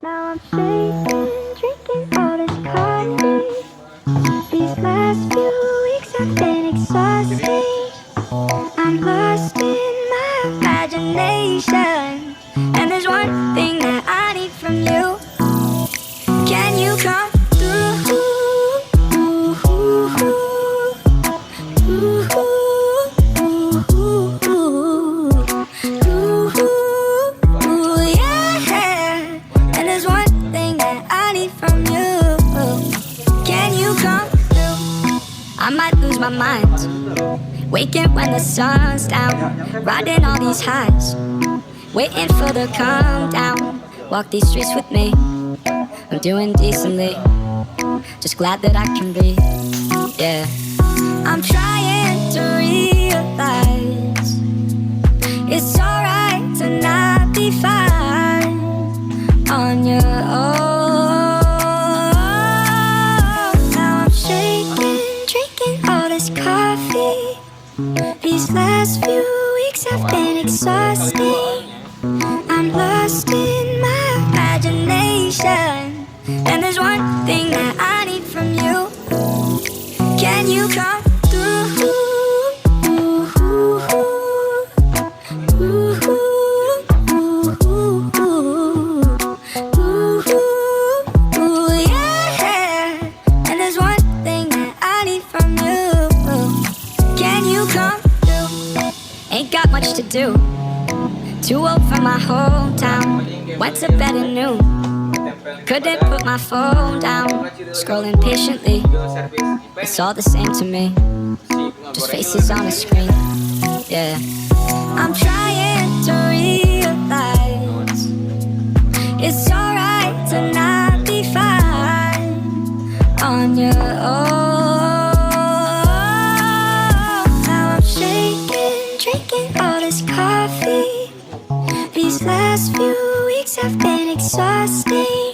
Now I'm shaking, drinking all this coffee. These last few weeks have been exhausting. I'm lost in my imagination, and there's one thing that I need from you. Can you come through? Yeah. And there's one thing that I need from you. Can you come through? I might lose my mind, waking when the sun's down, riding all these highs, waiting for the calm down. Walk these streets with me, I'm doing decently, just glad that I can breathe, yeah. I'm trying to realize it's alright to not be fine on your own. Now I'm shaking, drinking all this coffee. These last few weeks have been exhausting. I'm lost in my imagination, and there's one thing that I need from you. Can you come through? Yeah. And there's one thing that I need from you. Can you come through? Ain't got much to do, too old for my hometown. Went to bed at noon, couldn't put my phone down. Scrolling patiently, it's all the same to me, just faces on a screen, yeah. I'm trying to realize it's alright to not be fine on your own. Now I'm shaking, drinking all this coffee. These last few weeks have been exhausting.